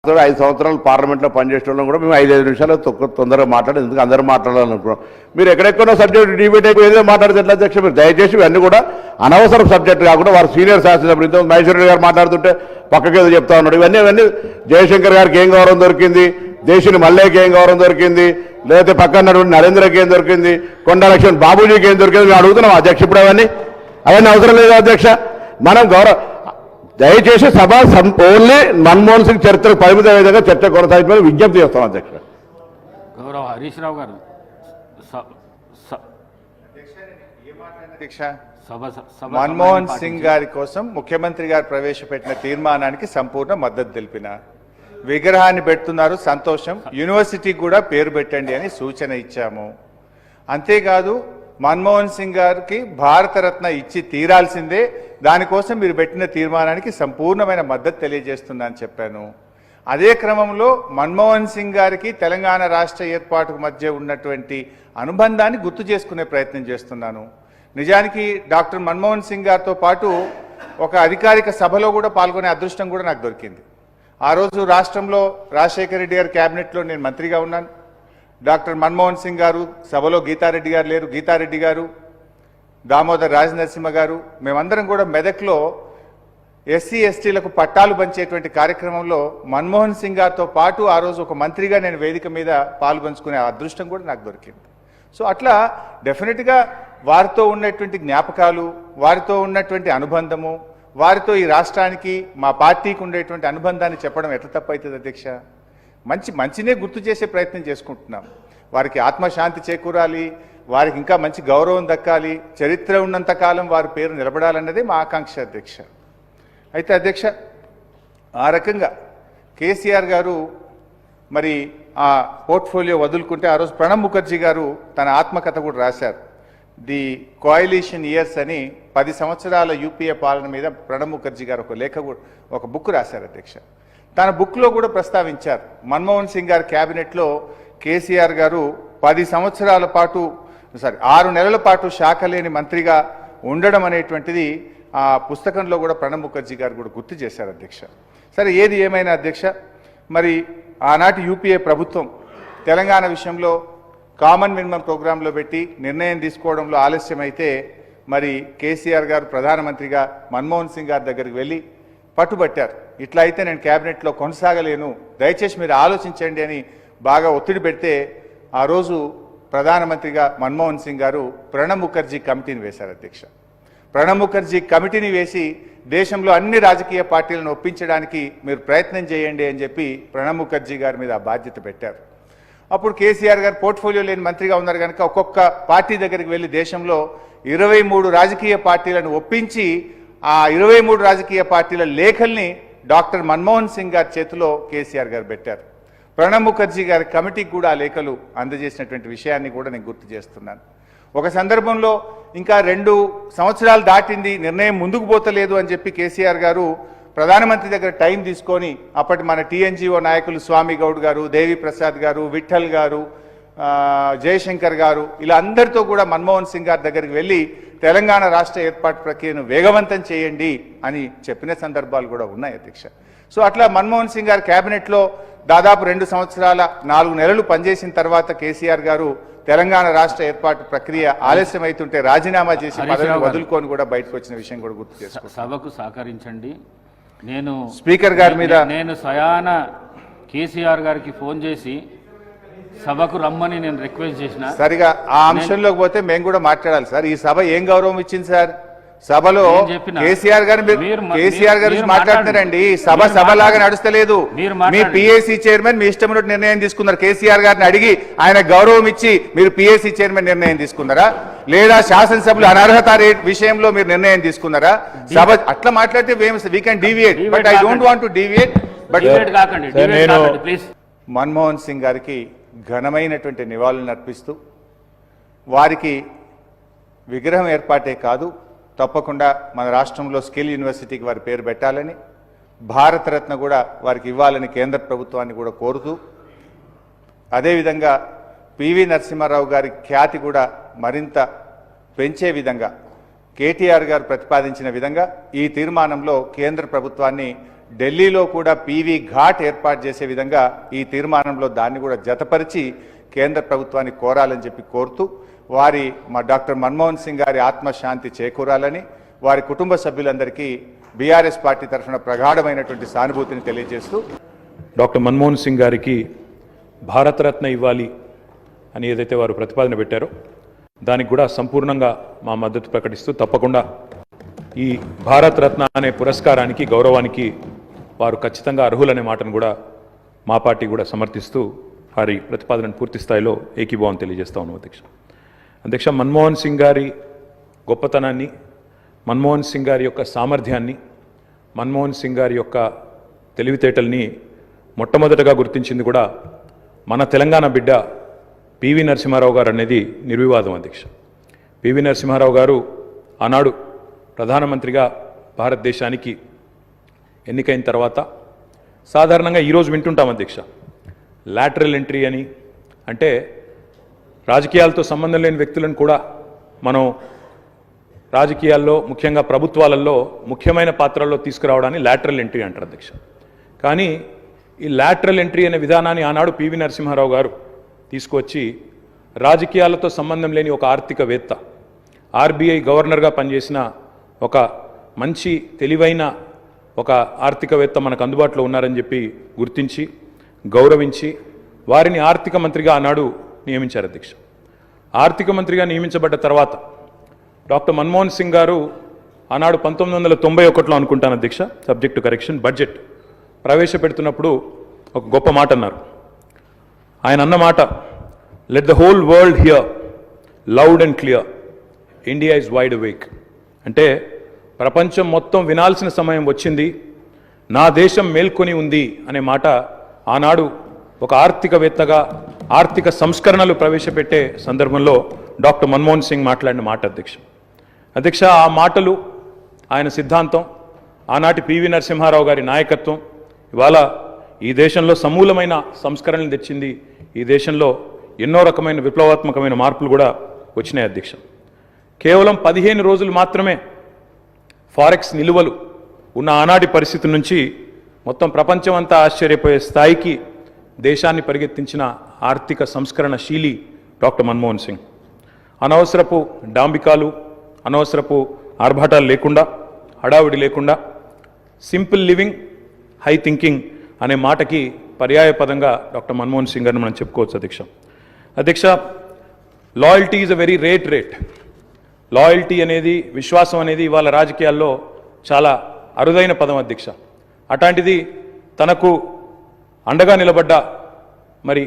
B: 5 సంవత్సరాలు పార్లమెంట్లో పనిచేయడం కూడా మేము 5 నిమిషాలు తొందరగా మాట్లాడి ఎందుకు అందరూ మాట్లాడాలనుకున్నాం. మీరు ఎక్కడెక్కడో సబ్జెక్ట్ డిబేట్ అయిపోయి ఏదో మాట్లాడితే ఎట్లా అధ్యక్ష? మీరు దయచేసి ఇవన్నీ కూడా అనవసరం సబ్జెక్ట్ కాకుండా వారు సీనియర్ శాసనసభ్యులతో మహేశ్వర గారు మాట్లాడుతుంటే పక్కకేదో చెప్తా ఉన్నాడు. ఇవన్నీ జయశంకర్ గారికి ఏం గౌరవం దొరికింది, దేశుని మల్లేకి ఏం గౌరవం దొరికింది, లేకపోతే పక్కన నరేంద్రకి ఏం దొరికింది, కొండ లక్ష్మణ్ బాబూజీకి ఏం దొరికింది మేము అడుగుతున్నాం అధ్యక్ష. ఇప్పుడు అవన్నీ అవసరం లేదు అధ్యక్ష. మనం దయచేసి సభ ఓన్లీ మన్మోహన్ సింగ్ చరిత్రకు పరిమిత విధంగా చర్చ కొనసాగించమని విజ్ఞప్తి చేస్తాం అధ్యక్ష.
C: గౌరవ హరీష్ రావు గారు
A: మన్మోహన్ సింగ్ గారి కోసం ముఖ్యమంత్రి గారు ప్రవేశపెట్టిన తీర్మానానికి సంపూర్ణ మద్దతు తెలిపిన, విగ్రహాన్ని పెడుతున్నారు సంతోషం, యూనివర్సిటీకి కూడా పేరు పెట్టండి అని సూచన ఇచ్చాము. అంతేకాదు మన్మోహన్ సింగ్ గారికి భారతరత్న ఇచ్చి తీరాల్సిందే, దానికోసం మీరు పెట్టిన తీర్మానానికి సంపూర్ణమైన మద్దతు తెలియజేస్తున్నా అని చెప్పాను. అదే క్రమంలో మన్మోహన్ సింగ్ గారికి తెలంగాణ రాష్ట్ర ఏర్పాటుకు మధ్య ఉన్నటువంటి అనుబంధాన్ని గుర్తు చేసుకునే ప్రయత్నం చేస్తున్నాను. నిజానికి డాక్టర్ మన్మోహన్ సింగ్ గారితో పాటు ఒక అధికారిక సభలో కూడా పాల్గొనే అదృష్టం కూడా నాకు దొరికింది. ఆ రోజు రాష్ట్రంలో రాజశేఖర రెడ్డి గారి క్యాబినెట్లో నేను మంత్రిగా ఉన్నాను. డాక్టర్ మన్మోహన్ సింగ్ గారు సభలో, గీతారెడ్డి గారు లేరు, గీతారెడ్డి గారు, దామోదర్ రాజనరసింహ గారు, మేమందరం కూడా మెదక్లో ఎస్సీ ఎస్టీలకు పట్టాలు పంచేటువంటి కార్యక్రమంలో మన్మోహన్ సింగ్ గారితో పాటు ఆ రోజు ఒక మంత్రిగా నేను వేదిక మీద పాల్పంచుకునే అదృష్టం కూడా నాకు దొరికింది. సో అట్లా డెఫినెట్గా వారితో ఉన్నటువంటి జ్ఞాపకాలు, వారితో ఉన్నటువంటి అనుబంధము, వారితో ఈ రాష్ట్రానికి మా పార్టీకి ఉండేటువంటి అనుబంధాన్ని చెప్పడం ఎట్లా తప్పవుతుంది అధ్యక్ష? మంచినే గుర్తు చేసే ప్రయత్నం చేసుకుంటున్నాం. వారికి ఆత్మశాంతి చేకూరాలి, వారికి ఇంకా మంచి గౌరవం దక్కాలి, చరిత్ర ఉన్నంతకాలం వారి పేరు నిలబడాలన్నదే మా ఆకాంక్ష అధ్యక్ష. అయితే అధ్యక్ష, ఆ రకంగా కేసీఆర్ గారు మరి ఆ పోర్ట్ఫోలియో వదులుకుంటే ఆ రోజు ప్రణబ్ ముఖర్జీ గారు తన ఆత్మకథ కూడా రాశారు. ది కోయలిషన్ ఇయర్స్ అని 10 సంవత్సరాల యూపీఏ పాలన మీద ప్రణబ్ ముఖర్జీ గారు ఒక బుక్ రాశారు అధ్యక్ష. తన బుక్లో కూడా ప్రస్తావించారు, మన్మోహన్ సింగ్ గారి క్యాబినెట్లో కేసీఆర్ గారు 6 నెలల పాటు శాఖ లేని మంత్రిగా ఉండడం అనేటువంటిది ఆ పుస్తకంలో కూడా ప్రణబ్ ముఖర్జీ గారు కూడా గుర్తు చేశారు అధ్యక్ష. సరే, ఏది ఏమైనా అధ్యక్ష, మరి ఆనాటి యూపీఏ ప్రభుత్వం తెలంగాణ విషయంలో కామన్ మినిమం ప్రోగ్రాంలో పెట్టి నిర్ణయం తీసుకోవడంలో ఆలస్యమైతే మరి కేసీఆర్ గారు ప్రధానమంత్రిగా మన్మోహన్ సింగ్ గారి దగ్గరికి వెళ్ళి పట్టుబట్టారు. ఇట్లా అయితే నేను క్యాబినెట్లో కొనసాగలేను, దయచేసి మీరు ఆలోచించండి అని బాగా ఒత్తిడి పెడితే ఆ రోజు ప్రధానమంత్రిగా మన్మోహన్ సింగ్ గారు ప్రణబ్ ముఖర్జీ కమిటీని వేశారు అధ్యక్ష. ప్రణబ్ ముఖర్జీ కమిటీని వేసి దేశంలో అన్ని రాజకీయ పార్టీలను ఒప్పించడానికి మీరు ప్రయత్నం చేయండి అని చెప్పి ప్రణబ్ ముఖర్జీ గారి మీద ఆ బాధ్యత పెట్టారు. అప్పుడు కేసీఆర్ గారు పోర్ట్ఫోలియో లేని మంత్రిగా ఉన్నారు కనుక ఒక్కొక్క పార్టీ దగ్గరికి వెళ్ళి దేశంలో 23 రాజకీయ పార్టీలను ఒప్పించి ఆ 23 రాజకీయ పార్టీల లేఖల్ని డాక్టర్ మన్మోహన్ సింగ్ గారి చేతిలో కేసీఆర్ గారు పెట్టారు. ప్రణబ్ ముఖర్జీ గారి కమిటీకి కూడా ఆ లేఖలు అందజేసినటువంటి విషయాన్ని కూడా నేను గుర్తు చేస్తున్నాను. ఒక సందర్భంలో ఇంకా 2 సంవత్సరాలు దాటింది, నిర్ణయం ముందుకు పోతలేదు అని చెప్పి కేసీఆర్ గారు ప్రధానమంత్రి దగ్గర టైం తీసుకొని అప్పటి మన టీఎన్జీఓ నాయకులు స్వామి గౌడ్ గారు, దేవి ప్రసాద్ గారు, విఠల్ గారు, జయశంకర్ గారు, ఇలా అందరితో కూడా మన్మోహన్ సింగ్ గారి దగ్గరికి వెళ్ళి తెలంగాణ రాష్ట్ర ఏర్పాటు ప్రక్రియను వేగవంతం చేయండి అని చెప్పిన సందర్భాలు కూడా ఉన్నాయి అధ్యక్ష. సో అట్లా మన్మోహన్ సింగ్ గారి క్యాబినెట్లో దాదాపు 2 సంవత్సరాల 4 నెలలు పనిచేసిన తర్వాత కేసీఆర్ గారు తెలంగాణ రాష్ట్ర ఏర్పాటు ప్రక్రియ ఆలస్యం అవుతుంటే రాజీనామా చేసి పదవిని వదులుకొని కూడా బయటకు వచ్చిన విషయం కూడా గుర్తు చేసుకోండి.
C: సభకు సహకరించండి. నేను
A: స్పీకర్ గారి మీద
C: నేను స్వయాన కేసీఆర్ గారికి ఫోన్ చేసి సభకు రమ్మని నేను రిక్వెస్ట్ చేసిన.
A: సరిగా ఆ అంశంలోకి పోతే మేము కూడా మాట్లాడాలి సార్. ఈ సభ ఏం గౌరవం ఇచ్చింది సార్? సభలో కేసీఆర్ గారు మాట్లాడుతున్నారండి. సభ లాగా నడుస్తలేదు. మీ పిఏసీ చైర్మన్ మీ ఇష్టం నిర్ణయం తీసుకున్నారు. కేసీఆర్ గారిని అడిగి ఆయన గౌరవం ఇచ్చి మీరు పిఏసీ చైర్మన్ నిర్ణయం తీసుకున్నారా, లేదా శాసనసభలో అనర్హత రేట్ విషయంలో మీరు నిర్ణయం తీసుకున్నారా? సభ అట్లా మాట్లాడితే we can deviate, but I don't want to deviate. But Manmohan Singh గారికి ఘనమైనటువంటి నివాళులను అర్పిస్తూ వారికి విగ్రహం ఏర్పాటే కాదు, తప్పకుండా మన రాష్ట్రంలో స్కిల్ యూనివర్సిటీకి వారి పేరు పెట్టాలని, భారతరత్న కూడా వారికి ఇవ్వాలని కేంద్ర ప్రభుత్వాన్ని కూడా కోరుతూ, అదేవిధంగా పివి నరసింహారావు గారి ఖ్యాతి కూడా మరింత పెంచే విధంగా కేటీఆర్ గారు ప్రతిపాదించిన విధంగా ఈ తీర్మానంలో కేంద్ర ప్రభుత్వాన్ని ఢిల్లీలో కూడా పివి ఘాట్ ఏర్పాటు చేసే విధంగా ఈ తీర్మానంలో దాన్ని కూడా జతపరిచి కేంద్ర ప్రభుత్వాన్ని కోరాలని చెప్పి కోరుతూ, వారి మా డాక్టర్ మన్మోహన్ సింగ్ గారి ఆత్మశాంతి చేకూరాలని వారి కుటుంబ సభ్యులందరికీ బీఆర్ఎస్ పార్టీ తరఫున ప్రగాఢమైనటువంటి సానుభూతిని తెలియజేస్తూ,
D: డాక్టర్ మన్మోహన్ సింగ్ గారికి భారతరత్న ఇవ్వాలి అని ఏదైతే వారు ప్రతిపాదన పెట్టారో దానికి కూడా సంపూర్ణంగా మా మద్దతు ప్రకటిస్తూ, తప్పకుండా ఈ భారతరత్న అనే పురస్కారానికి గౌరవానికి వారు ఖచ్చితంగా అర్హులనే మాటను కూడా మా పార్టీ కూడా సమర్థిస్తూ వారి ప్రతిపాదనను పూర్తి స్థాయిలో ఏకీభావం తెలియజేస్తా ఉన్నాం. అధ్యక్ష, మన్మోహన్ సింగ్ గారి గొప్పతనాన్ని, మన్మోహన్ సింగ్ గారి యొక్క సామర్థ్యాన్ని, మన్మోహన్ సింగ్ గారి యొక్క తెలివితేటల్ని మొట్టమొదటగా గుర్తించింది కూడా మన తెలంగాణ బిడ్డ పివి నరసింహారావు గారు అనేది నిర్వివాదం. అధ్యక్ష, పివి నరసింహారావు గారు ఆనాడు ప్రధానమంత్రిగా భారతదేశానికి ఎన్నికైన తర్వాత సాధారణంగా ఈరోజు వింటుంటాం అధ్యక్ష, లాటరల్ ఎంట్రీ అని, అంటే రాజకీయాలతో సంబంధం లేని వ్యక్తులను కూడా మనం రాజకీయాల్లో ముఖ్యంగా ప్రభుత్వాలలో ముఖ్యమైన పాత్రల్లో తీసుకురావడాన్ని లాటరల్ ఎంట్రీ అంటారు అధ్యక్ష. కానీ ఈ లాటరల్ ఎంట్రీ అనే విధానాన్ని ఆనాడు పివి నరసింహారావు గారు తీసుకొచ్చి రాజకీయాలతో సంబంధం లేని ఒక ఆర్థికవేత్త, ఆర్బీఐ గవర్నర్గా పనిచేసిన ఒక మంచి తెలివైన ఒక ఆర్థికవేత్త మనకు అందుబాటులో ఉన్నారని చెప్పి గుర్తించి గౌరవించి వారిని ఆర్థిక మంత్రిగా ఆనాడు నియమించారు అధ్యక్ష. ఆర్థిక మంత్రిగా నియమించబడ్డ తర్వాత డాక్టర్ మన్మోహన్ సింగ్ గారు ఆనాడు 1991లో అనుకుంటాను అధ్యక్ష, సబ్జెక్ట్ టు కరెక్షన్, బడ్జెట్ ప్రవేశపెడుతున్నప్పుడు ఒక గొప్ప మాట అన్నారు. ఆయన అన్న మాట, let the whole world here loud and clear, India is wide awake. అంటే ప్రపంచం మొత్తం వినాల్సిన సమయం వచ్చింది, నా దేశం మేల్కొని ఉంది అనే మాట ఆనాడు ఒక ఆర్థికవేత్తగా ఆర్థిక సంస్కరణలు ప్రవేశపెట్టే సందర్భంలో డాక్టర్ మన్మోహన్ సింగ్ మాట్లాడిన మాట అధ్యక్ష. ఆ మాటలు, ఆయన సిద్ధాంతం, ఆనాటి పివి నరసింహారావు గారి నాయకత్వం ఇవాళ ఈ దేశంలో సమూలమైన సంస్కరణలు తెచ్చింది. ఈ దేశంలో ఎన్నో రకమైన విప్లవాత్మకమైన మార్పులు కూడా వచ్చినాయి అధ్యక్ష. కేవలం 15 రోజులు మాత్రమే ఫారెక్స్ నిలువలు ఉన్న ఆనాటి పరిస్థితి నుంచి మొత్తం ప్రపంచం అంతా ఆశ్చర్యపోయే స్థాయికి దేశాన్ని పరిగెత్తించిన ఆర్థిక సంస్కరణ శీలి డాక్టర్ మన్మోహన్ సింగ్. అనవసరపు డాంబికాలు, అనవసరపు ఆర్భాటాలు లేకుండా, హడావిడి లేకుండా సింపుల్ లివింగ్, హై థింకింగ్ అనే మాటకి పర్యాయ పదంగా డాక్టర్ మన్మోహన్ సింగ్ గారిని మనం చెప్పుకోవచ్చు అధ్యక్ష. Loyalty is a very rate. Loyalty అనేది, విశ్వాసం అనేది ఇవాళ రాజకీయాల్లో చాలా అరుదైన పదం అధ్యక్ష. అట్లాంటిది తనకు అండగా నిలబడ్డ మరి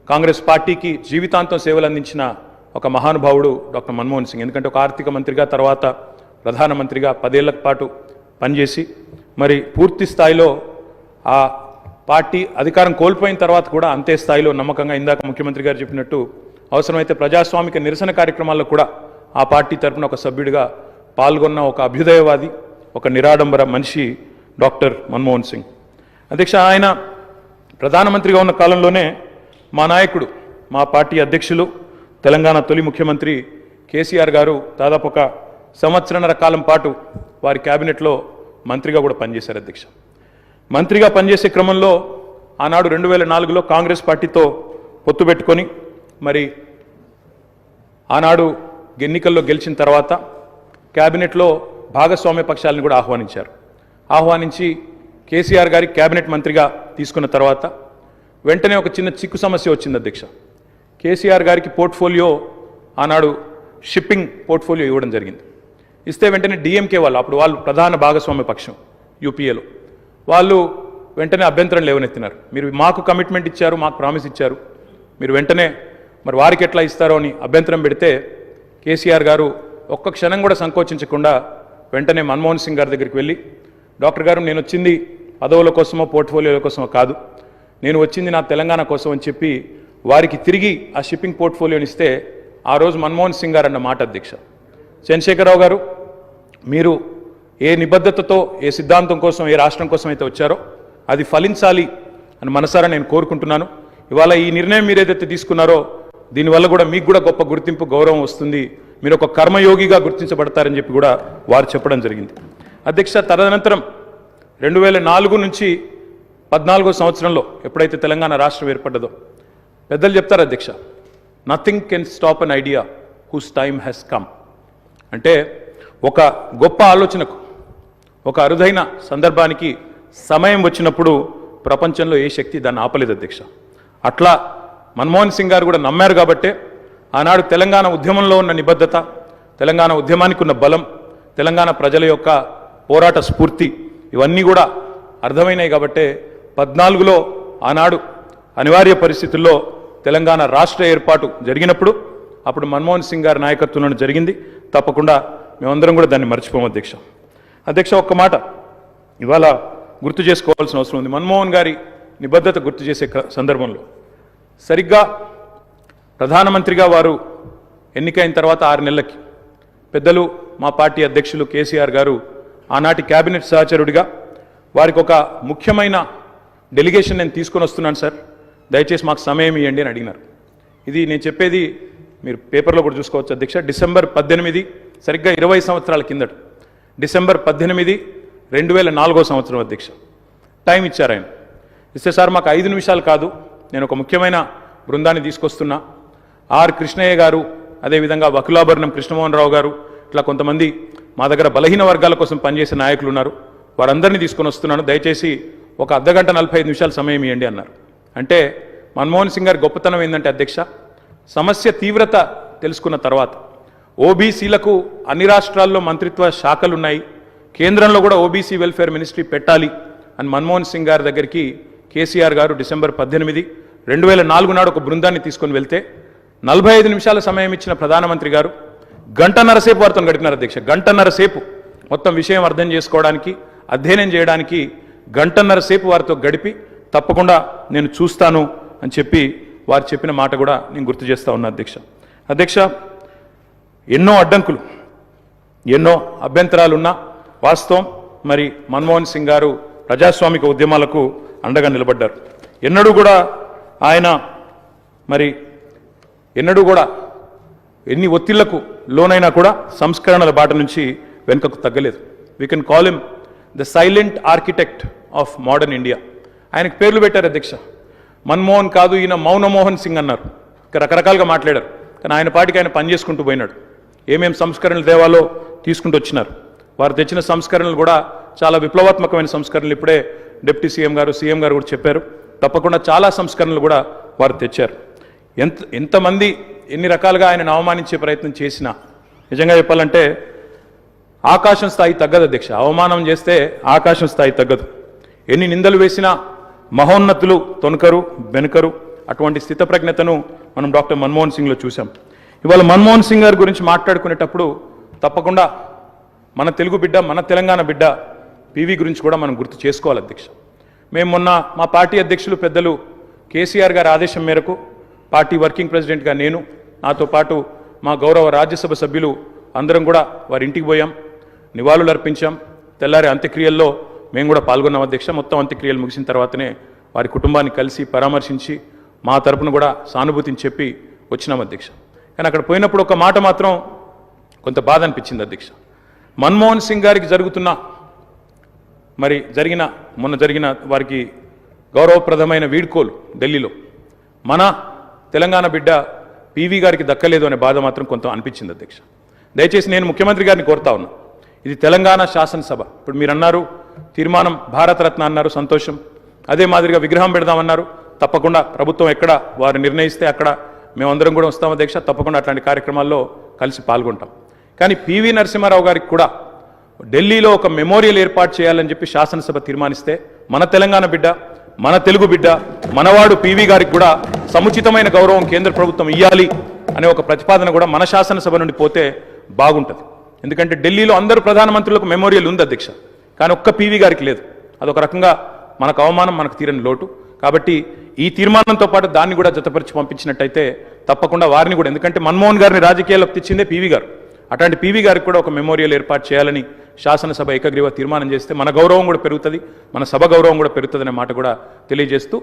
D: కాంగ్రెస్ పార్టీకి జీవితాంతం సేవలు అందించిన ఒక మహానుభావుడు డాక్టర్ మన్మోహన్ సింగ్. ఎందుకంటే ఒక ఆర్థిక మంత్రిగా, తర్వాత ప్రధానమంత్రిగా 10 ఏళ్ల పాటు పనిచేసి మరి పూర్తి స్థాయిలో ఆ పార్టీ అధికారం కోల్పోయిన తర్వాత కూడా అంతే స్థాయిలో నమ్మకంగా, ఇందాక ముఖ్యమంత్రి గారు చెప్పినట్టు అవసరమైతే ప్రజాస్వామిక నిరసన కార్యక్రమాల్లో కూడా ఆ పార్టీ తరఫున ఒక సభ్యుడిగా పాల్గొన్న ఒక అభ్యుదయవాది, ఒక నిరాడంబర మనిషి డాక్టర్ మన్మోహన్ సింగ్ అధ్యక్ష. ఆయన ప్రధానమంత్రిగా ఉన్న కాలంలోనే మా నాయకుడు, మా పార్టీ అధ్యక్షులు, తెలంగాణ తొలి ముఖ్యమంత్రి కేసీఆర్ గారు దాదాపు ఒక 1.5 సంవత్సరాల కాలం పాటు వారి క్యాబినెట్లో మంత్రిగా కూడా పనిచేశారు అధ్యక్ష. మంత్రిగా పనిచేసే క్రమంలో ఆనాడు 2004లో కాంగ్రెస్ పార్టీతో పొత్తు పెట్టుకొని మరి ఆనాడు ఎన్నికల్లో గెలిచిన తర్వాత క్యాబినెట్లో భాగస్వామ్య పక్షాలను కూడా ఆహ్వానించి కేసీఆర్ గారి క్యాబినెట్ మంత్రిగా తీసుకున్న తర్వాత వెంటనే ఒక చిన్న చిక్కు సమస్య వచ్చింది అధ్యక్ష. కేసీఆర్ గారికి పోర్ట్ఫోలియో ఆనాడు షిప్పింగ్ పోర్ట్ఫోలియో ఇవ్వడం జరిగింది. ఇస్తే వెంటనే డిఎంకే వాళ్ళు, అప్పుడు వాళ్ళు ప్రధాన భాగస్వామ్య పక్షం యూపీఏలో, వాళ్ళు వెంటనే అభ్యంతరం లేవనెత్తినారు. మీరు మాకు కమిట్మెంట్ ఇచ్చారు, మాకు ప్రామిస్ ఇచ్చారు, మీరు వెంటనే మరి వారికి ఎట్లా ఇస్తారో అని అభ్యంతరం పెడితే కేసీఆర్ గారు ఒక్క క్షణం కూడా సంకోచించకుండా వెంటనే మన్మోహన్ సింగ్ గారి దగ్గరికి వెళ్ళి, డాక్టర్ గారు నేను వచ్చింది పదవుల కోసమో పోర్ట్ఫోలియోల కోసమో కాదు, నేను వచ్చింది నా తెలంగాణ కోసం అని చెప్పి వారికి తిరిగి ఆ షిప్పింగ్ పోర్ట్ఫోలియోని ఇస్తే ఆ రోజు మన్మోహన్ సింగ్ గారు అన్న మాట అధ్యక్ష, చంద్రశేఖరరావు గారు మీరు ఏ నిబద్ధతతో ఏ సిద్ధాంతం కోసం ఏ రాష్ట్రం కోసం అయితే వచ్చారో అది ఫలించాలి అని మనసారా నేను కోరుకుంటున్నాను. ఇవాళ ఈ నిర్ణయం మీరు ఏదైతే తీసుకున్నారో దీనివల్ల కూడా మీకు కూడా గొప్ప గుర్తింపు గౌరవం వస్తుంది, మీరు ఒక కర్మయోగిగా గుర్తించబడతారని చెప్పి కూడా వారు చెప్పడం జరిగింది. అధ్యక్ష, తదనంతరం 2004 నుంచి 14వ సంవత్సరంలో ఎప్పుడైతే తెలంగాణ రాష్ట్రం ఏర్పడ్డదో పెద్దలు చెప్తారు అధ్యక్ష, nothing can stop an idea who's time has come. అంటే ఒక గొప్ప ఆలోచనకు, ఒక అరుదైన సందర్భానికి సమయం వచ్చినప్పుడు ప్రపంచంలో ఏ శక్తి దాన్ని ఆపలేదు అధ్యక్ష. అట్లా మన్మోహన్ సింగ్ గారు కూడా నమ్మారు కాబట్టే ఆనాడు తెలంగాణ ఉద్యమంలో ఉన్న నిబద్ధత, తెలంగాణ ఉద్యమానికి ఉన్న బలం, తెలంగాణ ప్రజల యొక్క పోరాట స్ఫూర్తి ఇవన్నీ కూడా అర్థమైనాయి కాబట్టే 14లో ఆనాడు అనివార్య పరిస్థితుల్లో తెలంగాణ రాష్ట్ర ఏర్పాటు జరిగినప్పుడు అప్పుడు మన్మోహన్ సింగ్ గారి నాయకత్వంలో జరిగింది. తప్పకుండా మేమందరం కూడా దాన్ని మర్చిపోము అధ్యక్ష. అధ్యక్ష, ఒక్క మాట ఇవాళ గుర్తు చేసుకోవాల్సిన అవసరం ఉంది. మన్మోహన్ గారి నిబద్ధత గుర్తు చేసే సందర్భంలో సరిగ్గా ప్రధానమంత్రిగా వారు ఎన్నికైన తర్వాత 6 నెలలకి పెద్దలు మా పార్టీ అధ్యక్షులు కేసీఆర్ గారు ఆనాటి కేబినెట్ సహచరుడిగా వారికి ఒక ముఖ్యమైన డెలిగేషన్ నేను తీసుకొని వస్తున్నాను సార్, దయచేసి మాకు సమయం ఇవ్వండి అని అడిగినారు. ఇది నేను చెప్పేది మీరు పేపర్లో కూడా చూసుకోవచ్చు అధ్యక్ష. డిసెంబర్ 18, సరిగ్గా 20 సంవత్సరాల కిందట, డిసెంబర్ 18, 2004వ సంవత్సరం అధ్యక్ష టైం ఇచ్చారు ఆయన. ఇస్తే సార్ మాకు 5 నిమిషాలు కాదు, నేను ఒక ముఖ్యమైన బృందాన్ని తీసుకొస్తున్నా, ఆర్ కృష్ణయ్య గారు, అదేవిధంగా వకులాభరణం కృష్ణమోహన్ రావు గారు, ఇట్లా కొంతమంది మా దగ్గర బలహీన వర్గాల కోసం పనిచేసే నాయకులు ఉన్నారు, వారందరినీ తీసుకొని వస్తున్నాను, దయచేసి ఒక అర్ధగంట 45 నిమిషాలు సమయం ఇవ్వండి అన్నారు. అంటే మన్మోహన్ సింగ్ గారి గొప్పతనం ఏంటంటే అధ్యక్ష, సమస్య తీవ్రత తెలుసుకున్న తర్వాత ఓబీసీలకు అన్ని రాష్ట్రాల్లో మంత్రిత్వ శాఖలు ఉన్నాయి, కేంద్రంలో కూడా ఓబీసీ వెల్ఫేర్ మినిస్ట్రీ పెట్టాలి అని మన్మోహన్ సింగ్ గారి దగ్గరికి కేసీఆర్ గారు డిసెంబర్ 18, 2004 నాడు ఒక బృందాన్ని తీసుకొని వెళ్తే 45 నిమిషాల సమయం ఇచ్చిన ప్రధానమంత్రి గారు గంటన్నర సేపు వారితో గడిపినారు అధ్యక్ష. గంటన్నర సేపు మొత్తం విషయం అర్థం చేసుకోవడానికి, అధ్యయనం చేయడానికి గంటన్నర సేపు వారితో గడిపి తప్పకుండా నేను చూస్తాను అని చెప్పి వారు చెప్పిన మాట కూడా నేను గుర్తు చేస్తా ఉన్నా అధ్యక్ష. అధ్యక్ష, ఎన్నో అడ్డంకులు, ఎన్నో అభ్యంతరాలున్నా వాస్తవం మరి మన్మోహన్ సింగ్ గారు ప్రజాస్వామిక ఉద్యమాలకు అండగా నిలబడ్డారు. ఎన్నడూ కూడా ఆయన మరి ఎన్నడూ కూడా ఎన్ని ఒత్తిళ్లకు లోనైనా కూడా సంస్కరణల బాట నుంచి వెనుకకు తగ్గలేదు. We can call him the silent architect of modern India. ఆయనకు పేర్లు పెట్టారు అధ్యక్ష. మన్మోహన్ కాదు, ఈయన మౌనమోహన్ సింగ్ అన్నారు. రకరకాలుగా మాట్లాడారు, కానీ ఆయన పాటికి ఆయన పనిచేసుకుంటూ పోయినాడు. ఏమేం సంస్కరణలు తేవాలో తీసుకుంటూ వచ్చినారు. వారు తెచ్చిన సంస్కరణలు కూడా చాలా విప్లవాత్మకమైన సంస్కరణలు. ఇప్పుడే డిప్యూటీ సీఎం గారు కూడా చెప్పారు. తప్పకుండా చాలా సంస్కరణలు కూడా వారు తెచ్చారు. ఎంతమంది ఎన్ని రకాలుగా ఆయనను అవమానించే ప్రయత్నం చేసినా నిజంగా చెప్పాలంటే ఆకాశం స్థాయి తగ్గదు అధ్యక్ష. అవమానం చేస్తే ఆకాశం స్థాయి తగ్గదు. ఎన్ని నిందలు వేసినా మహోన్నతులు తొనకరు బెనకరు. అటువంటి స్థితప్రజ్ఞతను మనం డాక్టర్ మన్మోహన్ సింగ్లో చూసాం. ఇవాళ మన్మోహన్ సింగ్ గారి గురించి మాట్లాడుకునేటప్పుడు తప్పకుండా మన తెలుగు బిడ్డ, మన తెలంగాణ బిడ్డ పివి గురించి కూడా మనం గుర్తు చేసుకోవాలి అధ్యక్ష. మేము మొన్న మా పార్టీ అధ్యక్షులు పెద్దలు కేసీఆర్ గారి ఆదేశం మేరకు పార్టీ వర్కింగ్ ప్రెసిడెంట్గా నేను, నాతో పాటు మా గౌరవ రాజ్యసభ సభ్యులు అందరం కూడా వారి ఇంటికి పోయాం, నివాళులు అర్పించాం. తెల్లారి అంత్యక్రియల్లో మేము కూడా పాల్గొన్నాం అధ్యక్ష. మొత్తం అంత్యక్రియలు ముగిసిన తర్వాతనే వారి కుటుంబాన్ని కలిసి పరామర్శించి మా తరపున కూడా సానుభూతిని చెప్పి వచ్చినాం అధ్యక్ష. కానీ అక్కడ పోయినప్పుడు ఒక మాట మాత్రం కొంత బాధ అనిపించింది అధ్యక్ష. మన్మోహన్ సింగ్ గారికి మొన్న జరిగిన వారికి గౌరవప్రదమైన వీడ్కోలు ఢిల్లీలో మన తెలంగాణ బిడ్డ పివి గారికి దక్కలేదు అనే బాధ మాత్రం కొంత అనిపించింది అధ్యక్ష. దయచేసి నేను ముఖ్యమంత్రి గారిని కోరుతా ఉన్నా, ఇది తెలంగాణ శాసనసభ. ఇప్పుడు మీరు అన్నారు తీర్మానం భారతరత్న అన్నారు, సంతోషం. అదే మాదిరిగా విగ్రహం పెడదామన్నారు, తప్పకుండా ప్రభుత్వం ఎక్కడ వారు నిర్ణయిస్తే అక్కడ మేమందరం కూడా వస్తాం అధ్యక్ష. తప్పకుండా అట్లాంటి కార్యక్రమాల్లో కలిసి పాల్గొంటాం. కానీ పివి నరసింహారావు గారికి కూడా ఢిల్లీలో ఒక మెమోరియల్ ఏర్పాటు చేయాలని చెప్పి శాసనసభ తీర్మానిస్తే మన తెలంగాణ బిడ్డ, మన తెలుగు బిడ్డ, మనవాడు పివి గారికి కూడా సముచితమైన గౌరవం కేంద్ర ప్రభుత్వం ఇవ్వాలి అనే ఒక ప్రతిపాదన కూడా మన శాసనసభ నుండి పోతే బాగుంటుంది. ఎందుకంటే ఢిల్లీలో అందరూ ప్రధానమంత్రులకు మెమోరియల్ ఉంది అధ్యక్ష, కానీ ఒక్క పివి గారికి లేదు. అదొక రకంగా మనకు అవమానం, మనకు తీరని లోటు. కాబట్టి ఈ తీర్మానంతో పాటు దాన్ని కూడా జతపరిచి పంపించినట్టయితే తప్పకుండా వారిని కూడా, ఎందుకంటే మన్మోహన్ గారిని రాజకీయాల్లోకి తెచ్చిందే పివి గారు, అట్లాంటి పివి గారికి కూడా ఒక మెమోరియల్ ఏర్పాటు చేయాలని శాసనసభ ఏకగ్రీవ తీర్మానం చేస్తే మన గౌరవం కూడా పెరుగుతుంది, మన సభ గౌరవం కూడా పెరుగుతుందనే మాట కూడా తెలియజేస్తూ